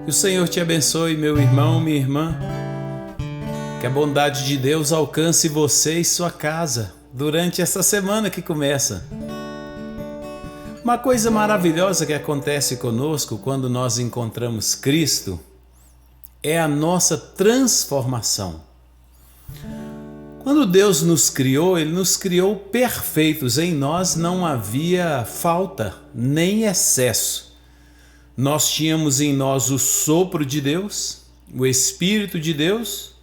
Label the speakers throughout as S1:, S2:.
S1: Que o Senhor te abençoe, meu irmão, minha irmã. Que a bondade de Deus alcance você e sua casa durante essa semana que começa. Uma coisa maravilhosa que acontece conosco quando nós encontramos Cristo é a nossa transformação. Quando Deus nos criou, Ele nos criou perfeitos. Em nós não havia falta nem excesso. Nós tínhamos em nós o sopro de Deus, o Espírito de Deus,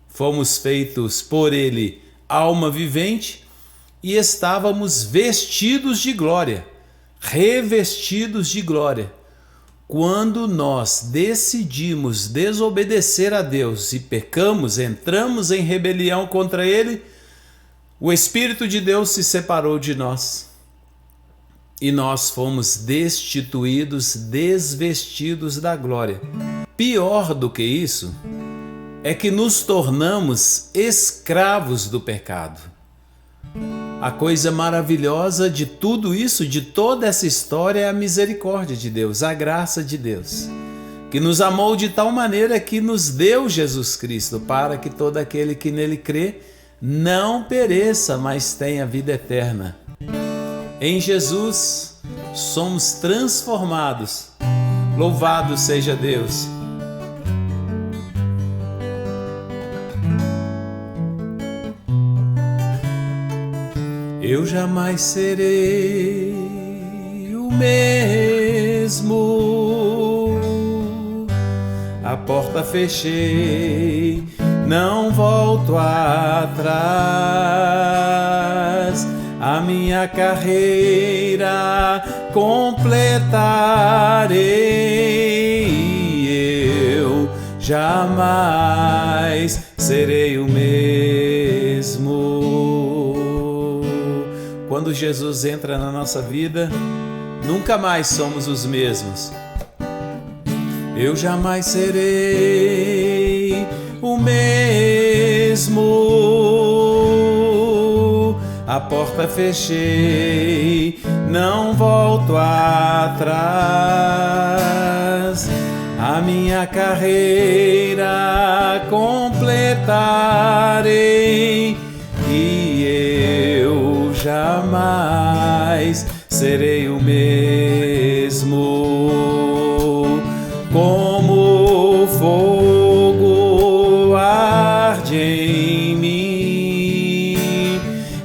S1: fomos feitos por Ele alma vivente e estávamos vestidos de glória, revestidos de glória. Quando nós decidimos desobedecer a Deus e pecamos, entramos em rebelião contra Ele, o Espírito de Deus se separou de nós. E nós fomos destituídos, desvestidos da glória. Pior do que isso, é que nos tornamos escravos do pecado. A coisa maravilhosa de tudo isso, de toda essa história, é a misericórdia de Deus, a graça de Deus, que nos amou de tal maneira que nos deu Jesus Cristo, para que todo aquele que nele crê não pereça, mas tenha vida eterna. Em Jesus somos transformados. Louvado seja Deus! Eu jamais serei o mesmo. A porta fechei, não volto atrás. A minha carreira completarei. Eu jamais serei o mesmo. Quando Jesus entra na nossa vida, nunca mais somos os mesmos. Eu jamais serei o mesmo. A porta fechei, não volto atrás. A minha carreira completarei e eu jamais serei o mesmo. Como fogo arde em mim,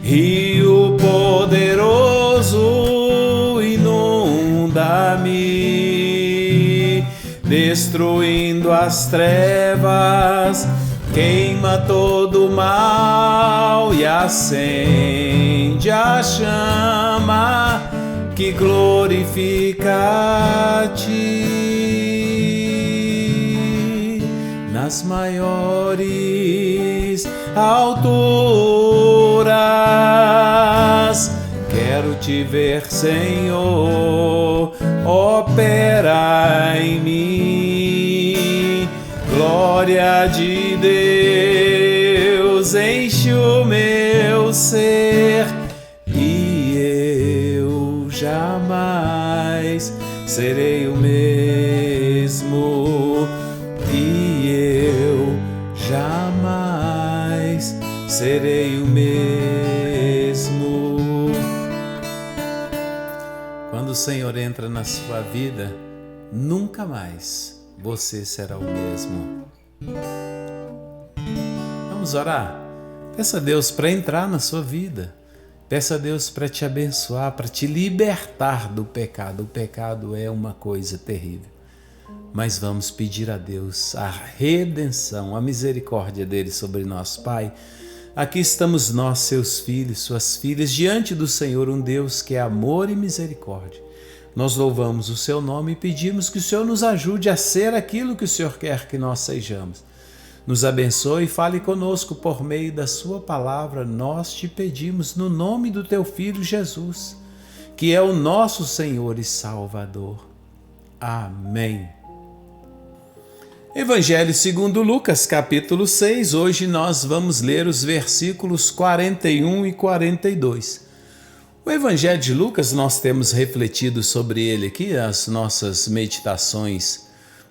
S1: Rio poderoso inunda-me, destruindo as trevas, queima todo o mal e acende a chama que glorifica a Ti. Nas maiores alturas quero Te ver, Senhor, opera em mim. Glória de Deus enche o meu ser e eu jamais serei o mesmo. E eu jamais serei o mesmo. Quando o Senhor entra na sua vida, nunca mais você será o mesmo. Vamos orar? Peça a Deus para entrar na sua vida. Peça a Deus para te abençoar, para te libertar do pecado. O pecado é uma coisa terrível. Mas vamos pedir a Deus a redenção, a misericórdia dele sobre nós. Pai, aqui estamos nós, seus filhos, suas filhas, diante do Senhor, um Deus que é amor e misericórdia. Nós louvamos o seu nome e pedimos que o Senhor nos ajude a ser aquilo que o Senhor quer que nós sejamos. Nos abençoe e fale conosco por meio da sua palavra. Nós te pedimos no nome do teu Filho Jesus, que é o nosso Senhor e Salvador. Amém. Evangelho segundo Lucas, capítulo 6. Hoje nós vamos ler os versículos 41 e 42. O Evangelho de Lucas, nós temos refletido sobre ele aqui, as nossas meditações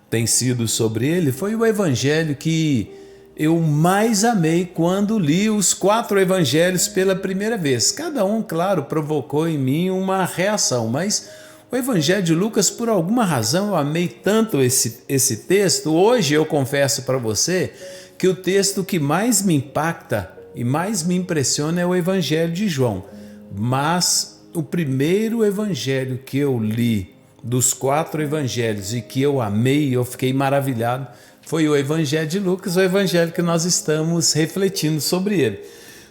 S1: têm sido sobre ele. Foi o Evangelho que eu mais amei quando li os 4 Evangelhos pela primeira vez. Cada um, claro, provocou em mim uma reação, mas o Evangelho de Lucas, por alguma razão, eu amei tanto esse texto. Hoje eu confesso para você que o texto que mais me impacta e mais me impressiona é o Evangelho de João. Mas o primeiro evangelho que eu li dos 4 evangelhos e que eu amei, eu fiquei maravilhado, foi o Evangelho de Lucas, o evangelho que nós estamos refletindo sobre ele.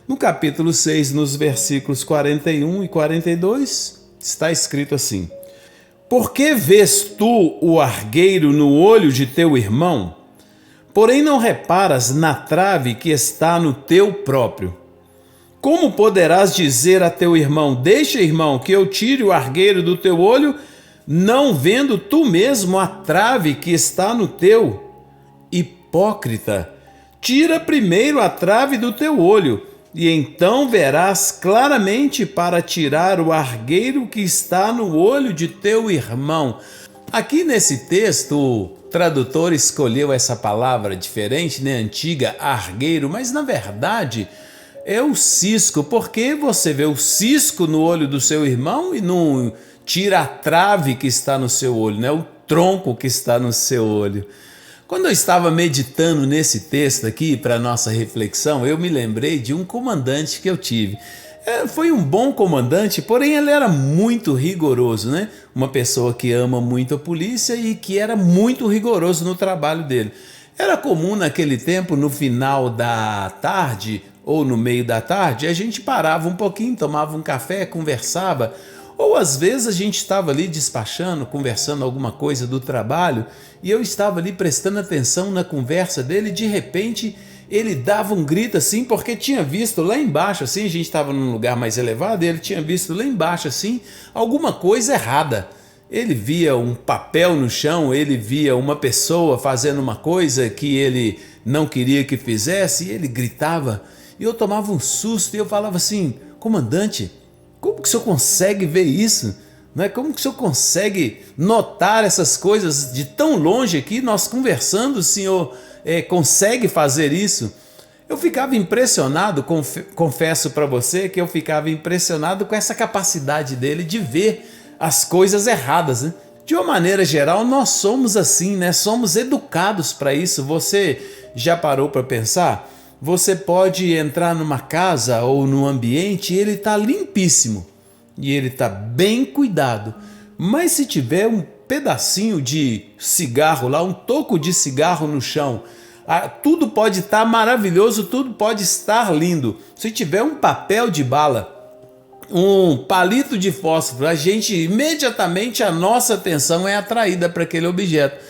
S1: No capítulo 6, nos versículos 41 e 42, está escrito assim: Por que vês tu o argueiro no olho de teu irmão, porém não reparas na trave que está no teu próprio? Como poderás dizer a teu irmão: Deixa, irmão, que eu tire o argueiro do teu olho, não vendo tu mesmo a trave que está no teu? Hipócrita, tira primeiro a trave do teu olho, e então verás claramente para tirar o argueiro que está no olho de teu irmão. Aqui nesse texto, o tradutor escolheu essa palavra diferente, né? Antiga, argueiro, mas na verdade é o cisco, porque você vê o cisco no olho do seu irmão e não tira a trave que está no seu olho, né? O tronco que está no seu olho. Quando eu estava meditando nesse texto aqui para nossa reflexão, eu me lembrei de um comandante que eu tive. Foi um bom comandante, porém ele era muito rigoroso, né? Uma pessoa que ama muito a polícia e que era muito rigoroso no trabalho dele. Era comum naquele tempo, no final da tarde ou no meio da tarde, a gente parava um pouquinho, tomava um café, conversava, ou às vezes a gente estava ali despachando, conversando alguma coisa do trabalho, e eu estava ali prestando atenção na conversa dele, e de repente ele dava um grito assim, porque tinha visto lá embaixo, assim, a gente estava num lugar mais elevado, e ele tinha visto lá embaixo, assim, alguma coisa errada. Ele via um papel no chão, ele via uma pessoa fazendo uma coisa que ele não queria que fizesse, e ele gritava, e eu tomava um susto, e eu falava assim: comandante, como que o senhor consegue ver isso? Não é? Como que o senhor consegue notar essas coisas de tão longe aqui, nós conversando, o senhor consegue fazer isso? Eu ficava impressionado, confesso para você que eu ficava impressionado com essa capacidade dele de ver as coisas erradas, né? De uma maneira geral, nós somos assim, né? Somos educados para isso. Você já parou para pensar? Você pode entrar numa casa ou num ambiente e ele está limpíssimo e ele está bem cuidado, mas se tiver um pedacinho de cigarro lá, um toco de cigarro no chão, tudo pode estar maravilhoso, tudo pode estar lindo. Se tiver um papel de bala, um palito de fósforo, imediatamente a nossa atenção é atraída para aquele objeto.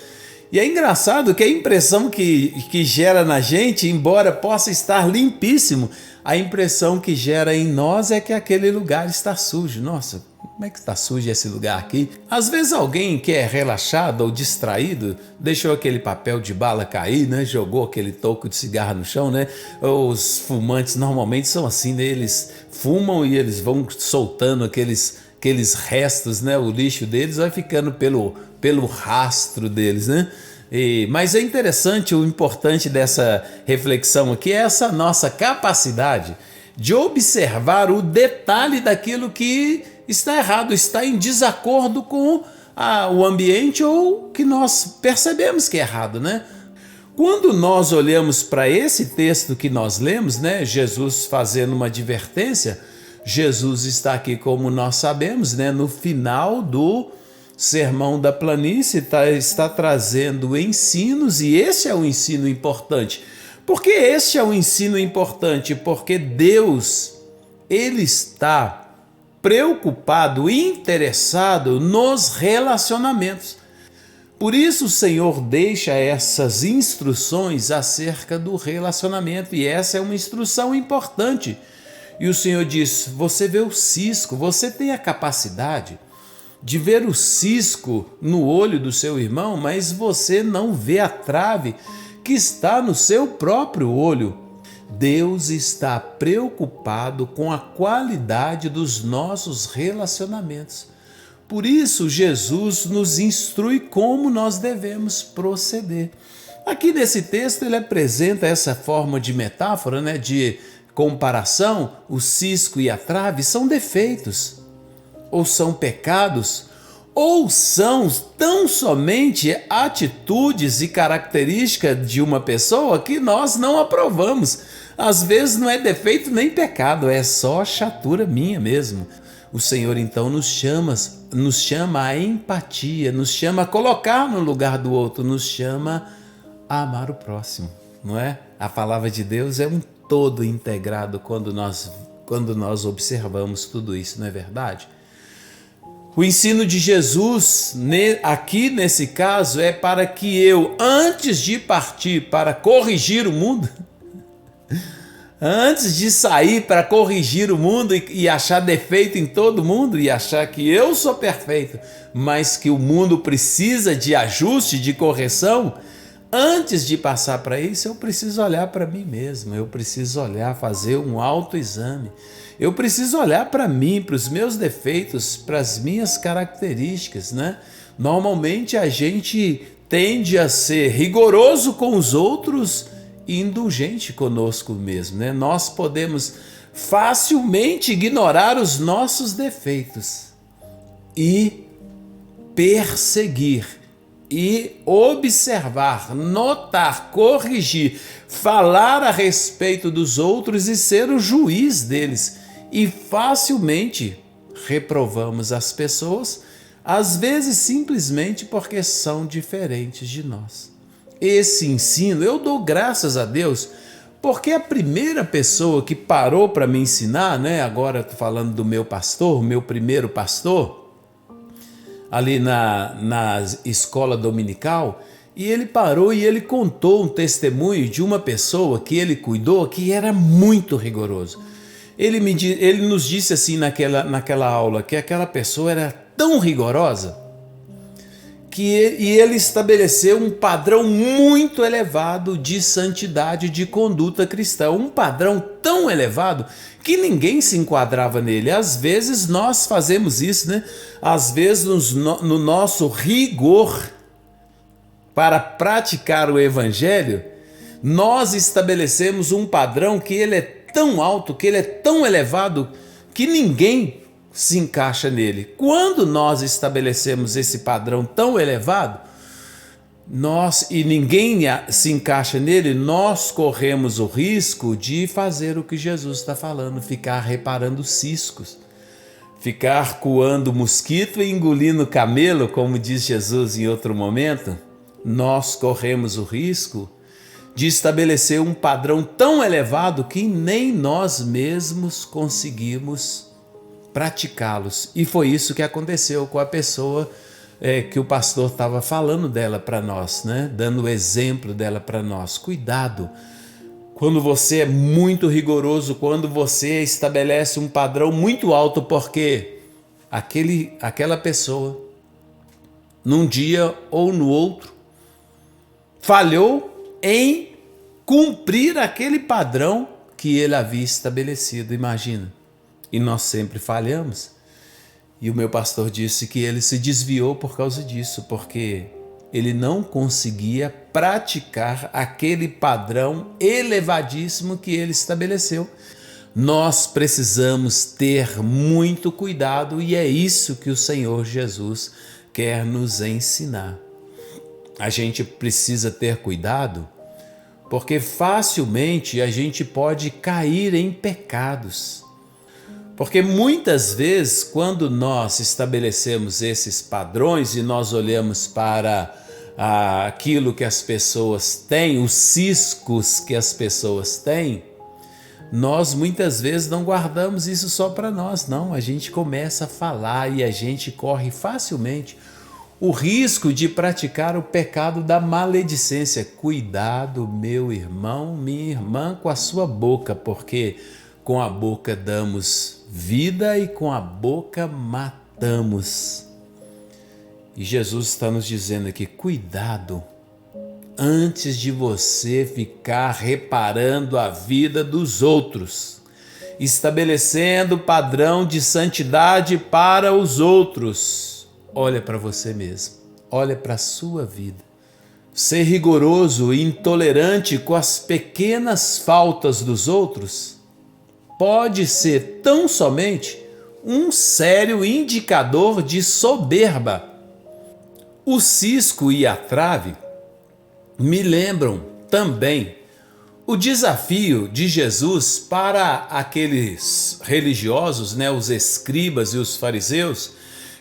S1: E é engraçado que a impressão que gera na gente, embora possa estar limpíssimo, a impressão que gera em nós é que aquele lugar está sujo. Nossa, como é que está sujo esse lugar aqui? Às vezes alguém que é relaxado ou distraído deixou aquele papel de bala cair, né? Jogou aquele toco de cigarro no chão, né? Os fumantes normalmente são assim, né? Eles fumam e eles vão soltando aqueles restos, né? O lixo deles vai ficando pelo rastro deles, né? Mas é interessante, o importante dessa reflexão aqui é essa nossa capacidade de observar o detalhe daquilo que está errado, está em desacordo com o ambiente ou que nós percebemos que é errado, né? Quando nós olhamos para esse texto que nós lemos, né? Jesus fazendo uma advertência, Jesus está aqui, como nós sabemos, né? No final do Sermão da Planície, está trazendo ensinos, e esse é um ensino importante. Por que este é um ensino importante? Porque Deus, Ele está preocupado, interessado nos relacionamentos. Por isso o Senhor deixa essas instruções acerca do relacionamento, e essa é uma instrução importante. E o Senhor diz: você vê o cisco, você tem a capacidade de ver o cisco no olho do seu irmão, mas você não vê a trave que está no seu próprio olho. Deus está preocupado com a qualidade dos nossos relacionamentos. Por isso, Jesus nos instrui como nós devemos proceder. Aqui nesse texto ele apresenta essa forma de metáfora, de comparação. O cisco e a trave são defeitos, ou são pecados, ou são tão somente atitudes e características de uma pessoa que nós não aprovamos. Às vezes não é defeito nem pecado, é só chatura minha mesmo. O Senhor então nos chama à empatia, nos chama a colocar no lugar do outro, nos chama a amar o próximo, não é? A palavra de Deus é um todo integrado quando nós observamos tudo isso, não é verdade? O ensino de Jesus, aqui nesse caso, é para que eu, antes de partir para corrigir o mundo, antes de sair para corrigir o mundo e achar defeito em todo mundo e achar que eu sou perfeito, mas que o mundo precisa de ajuste, de correção, antes de passar para isso, eu preciso olhar para mim mesmo, eu preciso fazer um autoexame. Eu preciso olhar para mim, para os meus defeitos, para as minhas características, né? Normalmente a gente tende a ser rigoroso com os outros e indulgente conosco mesmo, né? Nós podemos facilmente ignorar os nossos defeitos e perseguir e observar, notar, corrigir, falar a respeito dos outros e ser o juiz deles. E facilmente reprovamos as pessoas, às vezes simplesmente porque são diferentes de nós. Esse ensino, eu dou graças a Deus, porque a primeira pessoa que parou para me ensinar, agora estou falando do meu pastor, meu primeiro pastor, ali na escola dominical, e ele parou e ele contou um testemunho de uma pessoa que ele cuidou que era muito rigoroso. Ele nos disse assim naquela aula que aquela pessoa era tão rigorosa que ele estabeleceu um padrão muito elevado de santidade, de conduta cristã, um padrão tão elevado que ninguém se enquadrava nele. Às vezes nós fazemos isso, Às vezes no nosso rigor para praticar o evangelho, nós estabelecemos um padrão que ele é tão alto, que ele é tão elevado, que ninguém se encaixa nele. Quando nós estabelecemos esse padrão tão elevado, e ninguém se encaixa nele, nós corremos o risco de fazer o que Jesus está falando, ficar reparando ciscos, ficar coando mosquito e engolindo camelo, como diz Jesus em outro momento. Nós corremos o risco de estabelecer um padrão tão elevado que nem nós mesmos conseguimos praticá-los. E foi isso que aconteceu com a pessoa que o pastor estava falando dela para nós, dando o exemplo dela para nós. Cuidado, quando você é muito rigoroso, quando você estabelece um padrão muito alto, porque aquela pessoa, num dia ou no outro, falhou em cumprir aquele padrão que ele havia estabelecido, imagina. E nós sempre falhamos. E o meu pastor disse que ele se desviou por causa disso, porque ele não conseguia praticar aquele padrão elevadíssimo que ele estabeleceu. Nós precisamos ter muito cuidado e é isso que o Senhor Jesus quer nos ensinar. A gente precisa ter cuidado porque facilmente a gente pode cair em pecados. Porque muitas vezes, quando nós estabelecemos esses padrões e nós olhamos para aquilo que as pessoas têm, os ciscos que as pessoas têm, nós muitas vezes não guardamos isso só para nós, não. A gente começa a falar e a gente corre facilmente o risco de praticar o pecado da maledicência. Cuidado, meu irmão, minha irmã, com a sua boca, porque com a boca damos vida e com a boca matamos. E Jesus está nos dizendo aqui, cuidado, antes de você ficar reparando a vida dos outros, estabelecendo padrão de santidade para os outros. Olha para você mesmo, olha para a sua vida. Ser rigoroso e intolerante com as pequenas faltas dos outros pode ser tão somente um sério indicador de soberba. O cisco e a trave me lembram também o desafio de Jesus para aqueles religiosos, os escribas e os fariseus,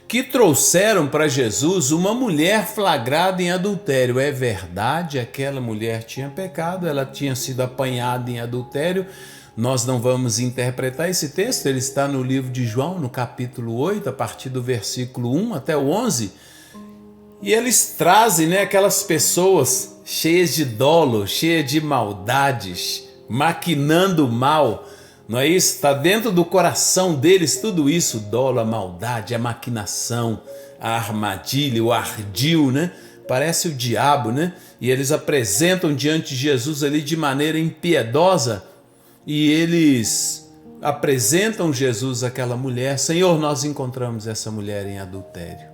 S1: que trouxeram para Jesus uma mulher flagrada em adultério. É verdade, aquela mulher tinha pecado, ela tinha sido apanhada em adultério. Nós não vamos interpretar esse texto, ele está no livro de João, no capítulo 8, a partir do versículo 1 até o 11. E eles trazem aquelas pessoas cheias de dolo, cheias de maldades, maquinando mal. Não é isso? Está dentro do coração deles tudo isso, o dolo, a maldade, a maquinação, a armadilha, o ardil, Parece o diabo, E eles apresentam diante de Jesus ali de maneira impiedosa e eles apresentam Jesus àquela mulher. Senhor, nós encontramos essa mulher em adultério.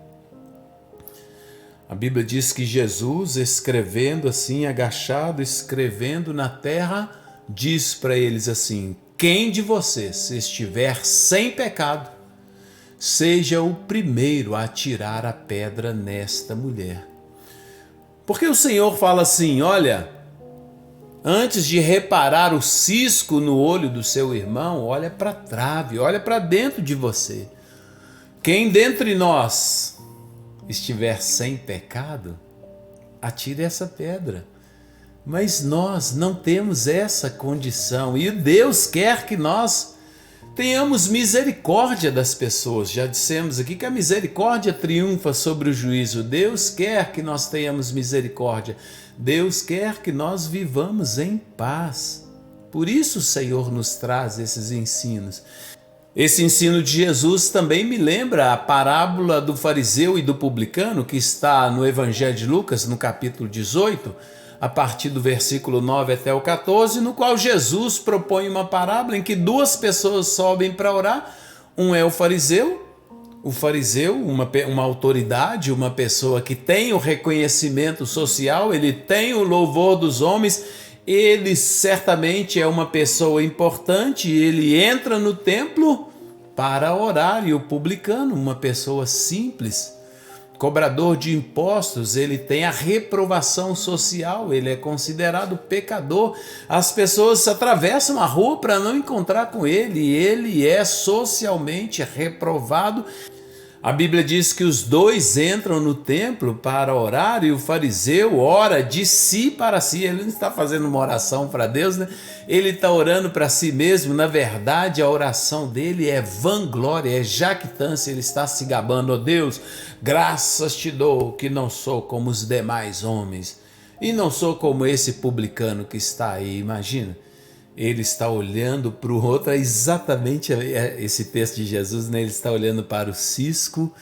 S1: A Bíblia diz que Jesus, escrevendo assim, agachado, escrevendo na terra, diz para eles assim: quem de vocês estiver sem pecado, seja o primeiro a atirar a pedra nesta mulher. Porque o Senhor fala assim: olha, antes de reparar o cisco no olho do seu irmão, olha para a trave, olha para dentro de você. Quem dentre nós estiver sem pecado, atire essa pedra. Mas nós não temos essa condição e Deus quer que nós tenhamos misericórdia das pessoas. Já dissemos aqui que a misericórdia triunfa sobre o juízo. Deus quer que nós tenhamos misericórdia. Deus quer que nós vivamos em paz. Por isso o Senhor nos traz esses ensinos. Esse ensino de Jesus também me lembra a parábola do fariseu e do publicano, que está no Evangelho de Lucas, no capítulo 18, a partir do versículo 9 até o 14, no qual Jesus propõe uma parábola em que duas pessoas sobem para orar. Um é o fariseu, uma autoridade, uma pessoa que tem o reconhecimento social, ele tem o louvor dos homens, ele certamente é uma pessoa importante, ele entra no templo para orar. E o publicano, uma pessoa simples, cobrador de impostos, ele tem a reprovação social, ele é considerado pecador. As pessoas atravessam a rua para não encontrar com ele, ele é socialmente reprovado. A Bíblia diz que os dois entram no templo para orar e o fariseu ora de si para si. Ele não está fazendo uma oração para Deus, Ele está orando para si mesmo. Na verdade, a oração dele é vanglória, é jactância. Ele está se gabando: ó Deus, graças te dou que não sou como os demais homens e não sou como esse publicano que está aí. Imagina. Ele está olhando para o outro, é exatamente esse texto de Jesus, Ele está olhando para o cisco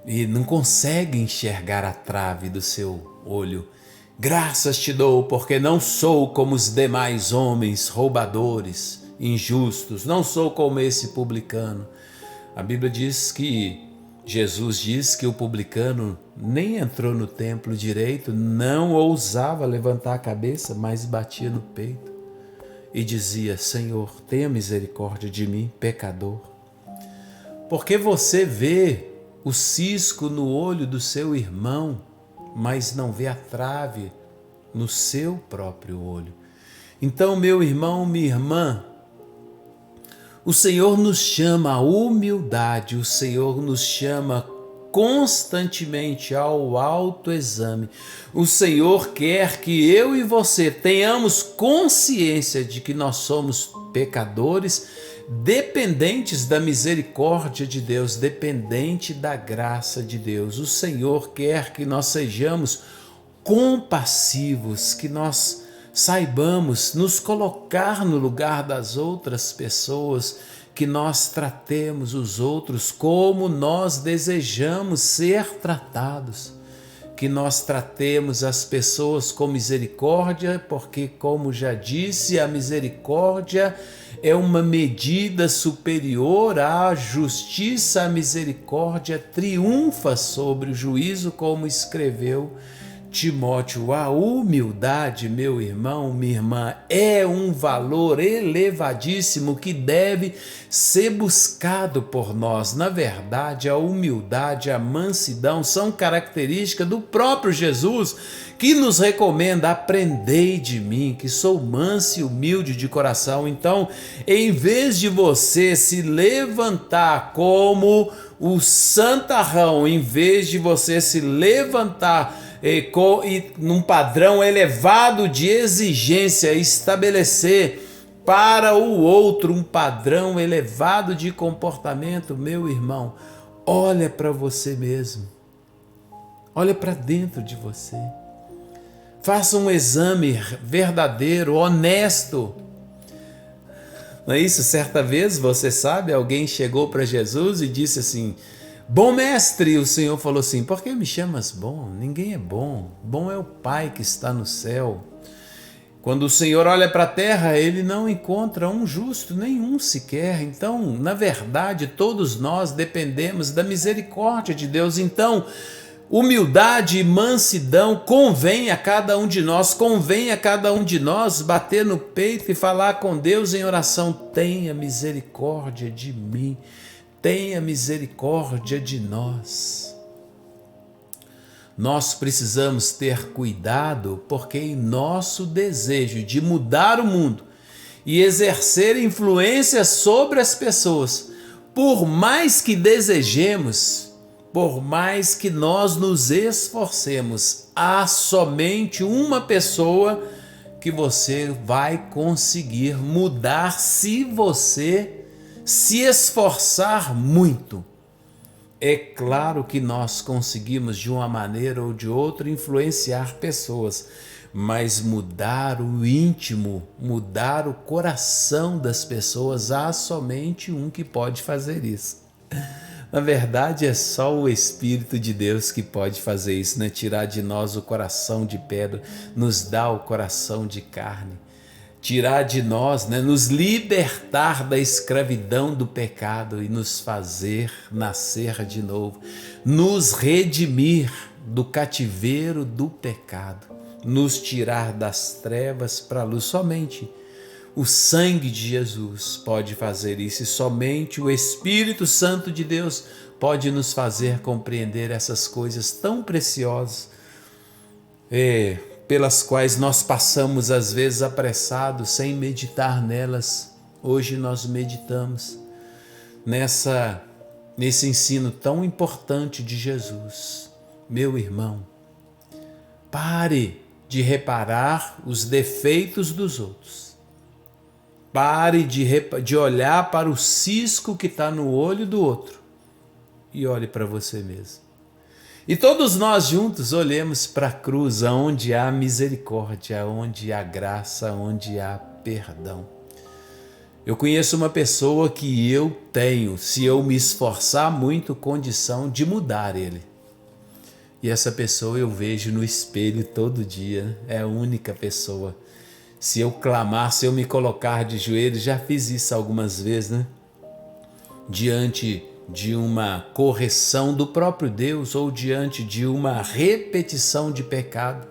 S1: e não consegue enxergar a trave do seu olho. Graças te dou, porque não sou como os demais homens, roubadores, injustos, não sou como esse publicano. A Bíblia diz que Jesus diz que o publicano nem entrou no templo direito, não ousava levantar a cabeça, mas batia no peito e dizia: Senhor, tenha misericórdia de mim, pecador. Porque você vê o cisco no olho do seu irmão, mas não vê a trave no seu próprio olho. Então, meu irmão, minha irmã, o Senhor nos chama à humildade, o Senhor nos chama constantemente ao autoexame. O Senhor quer que eu e você tenhamos consciência de que nós somos pecadores, dependentes da misericórdia de Deus, dependente da graça de Deus. O Senhor quer que nós sejamos compassivos, que nós saibamos nos colocar no lugar das outras pessoas, que nós tratemos os outros como nós desejamos ser tratados. que nós tratemos as pessoas com misericórdia, porque, como já disse, a misericórdia é uma medida superior à justiça. A misericórdia triunfa sobre o juízo, como escreveu Timóteo. A humildade, meu irmão, minha irmã, é um valor elevadíssimo que deve ser buscado por nós. Na verdade, a humildade, a mansidão são características do próprio Jesus, que nos recomenda: aprendei de mim, que sou manso e humilde de coração. Então, em vez de você se levantar como o santarrão, em vez de você se levantar num padrão elevado de exigência, estabelecer para o outro um padrão elevado de comportamento, meu irmão, olha para você mesmo, olha para dentro de você, faça um exame verdadeiro, honesto. Não é isso? Certa vez, você sabe, alguém chegou para Jesus e disse assim: bom mestre, e o Senhor falou assim: por que me chamas bom? Ninguém é bom, bom é o Pai que está no céu. Quando o Senhor olha para a terra, ele não encontra um justo, nenhum sequer. Então, na verdade, todos nós dependemos da misericórdia de Deus. Então, humildade e mansidão convém a cada um de nós, bater no peito e falar com Deus em oração: tenha misericórdia de mim, tenha misericórdia de nós. Nós precisamos ter cuidado, porque em nosso desejo de mudar o mundo e exercer influência sobre as pessoas, por mais que desejemos, por mais que nós nos esforcemos, há somente uma pessoa que você vai conseguir mudar se você se esforçar muito. É claro que nós conseguimos, de uma maneira ou de outra, influenciar pessoas, mas mudar o íntimo, mudar o coração das pessoas, há somente um que pode fazer isso. Na verdade, é só o Espírito de Deus que pode fazer isso, né? Tirar de nós o coração de pedra, nos dar o coração de carne. Tirar de nós, né? Nos libertar da escravidão do pecado e nos fazer nascer de novo. Nos redimir do cativeiro do pecado. Nos tirar das trevas para a luz. Somente o sangue de Jesus pode fazer isso, e somente o Espírito Santo de Deus pode nos fazer compreender essas coisas tão preciosas, pelas quais nós passamos às vezes apressados, sem meditar nelas. Hoje nós meditamos nesse ensino tão importante de Jesus. Meu irmão, pare de reparar os defeitos dos outros. Pare de olhar para o cisco que está no olho do outro e olhe para você mesmo. E todos nós juntos olhemos para a cruz, onde há misericórdia, onde há graça, onde há perdão. Eu conheço uma pessoa que eu tenho, se eu me esforçar muito, condição de mudar ele. E essa pessoa eu vejo no espelho todo dia, é a única pessoa. Se eu clamar, se eu me colocar de joelhos, já fiz isso algumas vezes, né? Diante de uma correção do próprio Deus ou diante de uma repetição de pecado,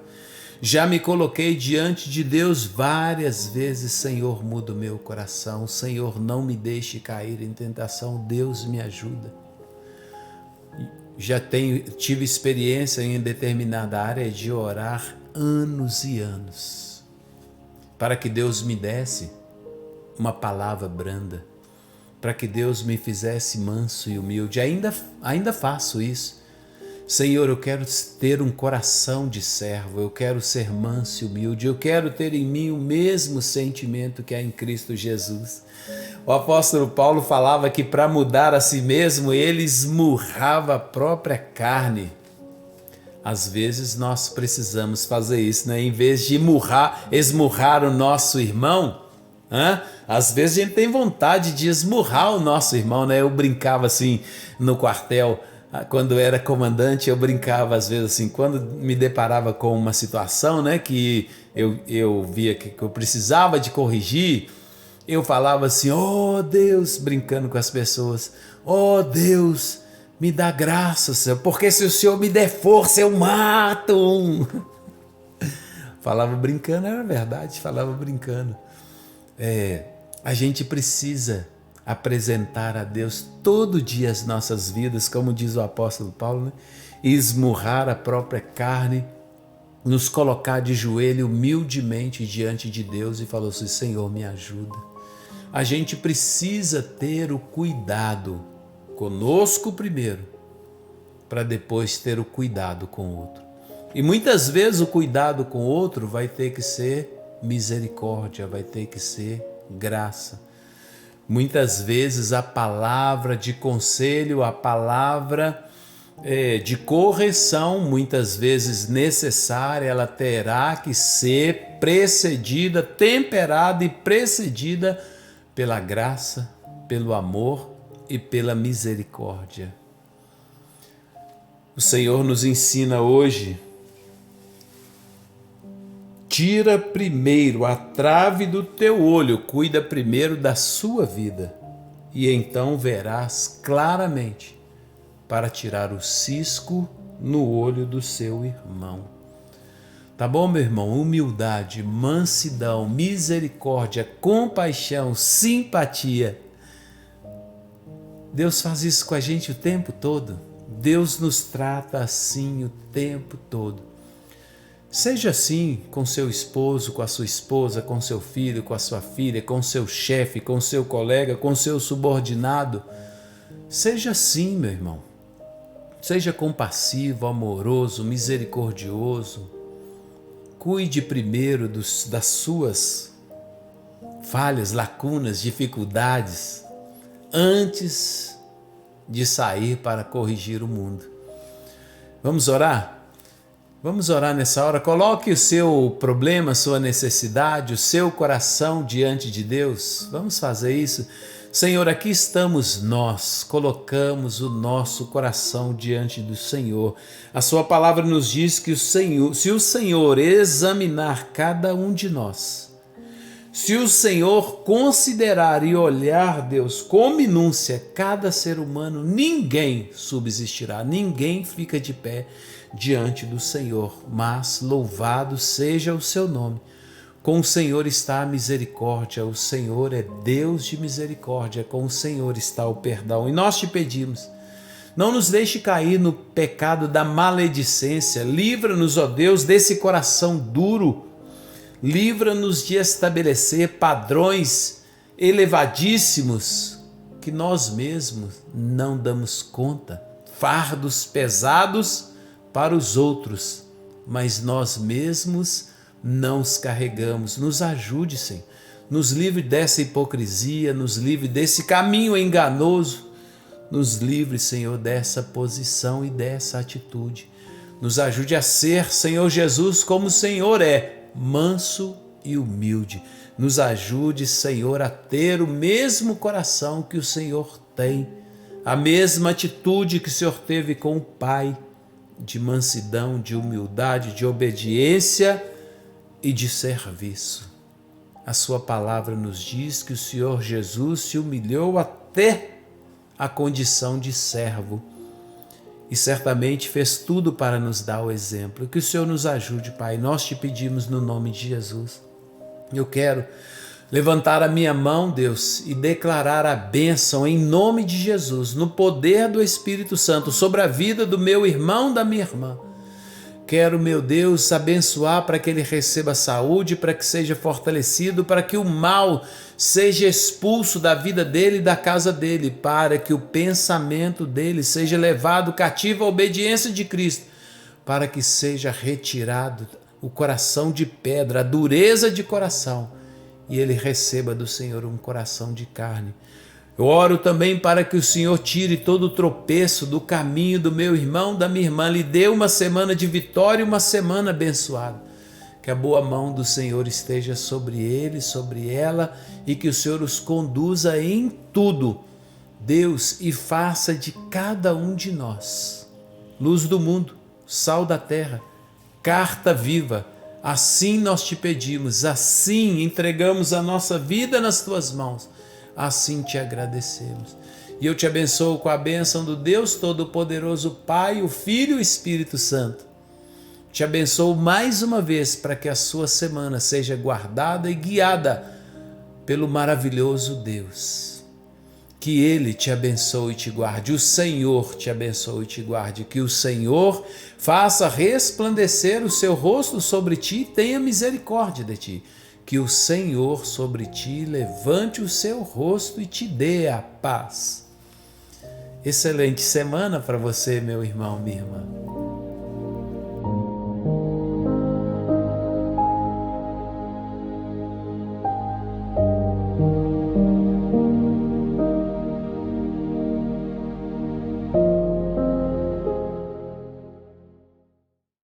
S1: já me coloquei diante de Deus várias vezes: Senhor, muda o meu coração, Senhor, não me deixe cair em tentação, Deus me ajuda. Já tive experiência em determinada área de orar anos e anos, para que Deus me desse uma palavra branda, para que Deus me fizesse manso e humilde. Ainda faço isso. Senhor, eu quero ter um coração de servo, eu quero ser manso e humilde, eu quero ter em mim o mesmo sentimento que há em Cristo Jesus. O apóstolo Paulo falava que para mudar a si mesmo, ele esmurrava a própria carne. Às vezes nós precisamos fazer isso, né? Em vez de esmurrar o nosso irmão, às vezes a gente tem vontade de esmurrar o nosso irmão, né? Eu brincava assim no quartel, Quando era comandante, eu brincava às vezes assim, quando me deparava com uma situação, né, que eu via que eu precisava de corrigir, eu falava assim: oh Deus, brincando com as pessoas, oh Deus, me dá graça, Senhor, porque se o Senhor me der força, eu mato um. Falava brincando, era verdade, falava brincando. A gente precisa apresentar a Deus todo dia as nossas vidas, como diz o apóstolo Paulo, né? Esmurrar a própria carne, nos colocar de joelho humildemente diante de Deus e falar assim: Senhor, me ajuda. A gente precisa ter o cuidado conosco primeiro, para depois ter o cuidado com o outro. E muitas vezes o cuidado com o outro vai ter que ser misericórdia, vai ter que ser graça. Muitas vezes a palavra de conselho, a palavra de correção, muitas vezes necessária, ela terá que ser precedida, temperada e precedida pela graça, pelo amor e pela misericórdia. O Senhor nos ensina hoje: tira primeiro a trave do teu olho, cuida primeiro da sua vida, e então verás claramente para tirar o cisco no olho do seu irmão. Tá bom, meu irmão? Humildade, mansidão, misericórdia, compaixão, simpatia. Deus faz isso com a gente o tempo todo. Deus nos trata assim o tempo todo. Seja assim com seu esposo, com a sua esposa, com seu filho, com a sua filha, com seu chefe, com seu colega, com seu subordinado. Seja assim, meu irmão. Seja compassivo, amoroso, misericordioso. Cuide primeiro das suas falhas, lacunas, dificuldades, antes de sair para corrigir o mundo. Vamos orar? Vamos orar nessa hora. Coloque o seu problema, a sua necessidade, o seu coração diante de Deus. Vamos fazer isso. Senhor, aqui estamos nós, colocamos o nosso coração diante do Senhor. A sua palavra nos diz que se o Senhor examinar cada um de nós, se o Senhor considerar e olhar, Deus, com minúcia cada ser humano, ninguém subsistirá, ninguém fica de pé diante do Senhor, mas louvado seja o seu nome. Com o Senhor está a misericórdia, o Senhor é Deus de misericórdia, com o Senhor está o perdão. E nós te pedimos, não nos deixe cair no pecado da maledicência, livra-nos, ó Deus, desse coração duro, livra-nos de estabelecer padrões elevadíssimos que nós mesmos não damos conta, fardos pesados para os outros, mas nós mesmos não os carregamos. Nos ajude, Senhor, nos livre dessa hipocrisia, nos livre desse caminho enganoso, nos livre, Senhor, dessa posição e dessa atitude. Nos ajude a ser, Senhor Jesus, como o Senhor é, manso e humilde. Nos ajude, Senhor, a ter o mesmo coração que o Senhor tem, a mesma atitude que o Senhor teve com o Pai, de mansidão, de humildade, de obediência e de serviço. A sua palavra nos diz que o Senhor Jesus se humilhou até a condição de servo e certamente fez tudo para nos dar o exemplo. Que o Senhor nos ajude, Pai. Nós te pedimos no nome de Jesus. Eu quero levantar a minha mão, Deus, e declarar a bênção em nome de Jesus, no poder do Espírito Santo, sobre a vida do meu irmão, da minha irmã. Quero, meu Deus, abençoar para que ele receba saúde, para que seja fortalecido, para que o mal seja expulso da vida dele e da casa dele, para que o pensamento dele seja levado cativo à obediência de Cristo, para que seja retirado o coração de pedra, a dureza de coração, e ele receba do Senhor um coração de carne. Eu oro também para que o Senhor tire todo o tropeço do caminho do meu irmão, da minha irmã, lhe dê uma semana de vitória e uma semana abençoada. Que a boa mão do Senhor esteja sobre ele, sobre ela, e que o Senhor os conduza em tudo, Deus, e faça de cada um de nós luz do mundo, sal da terra, carta viva. Assim nós te pedimos, assim entregamos a nossa vida nas tuas mãos, assim te agradecemos. E eu te abençoo com a bênção do Deus Todo-Poderoso, Pai, o Filho e o Espírito Santo. Te abençoo mais uma vez para que a sua semana seja guardada e guiada pelo maravilhoso Deus. Que Ele te abençoe e te guarde, o Senhor te abençoe e te guarde, que o Senhor faça resplandecer o seu rosto sobre ti e tenha misericórdia de ti. Que o Senhor sobre ti levante o seu rosto e te dê a paz. Excelente semana para você, meu irmão, minha irmã.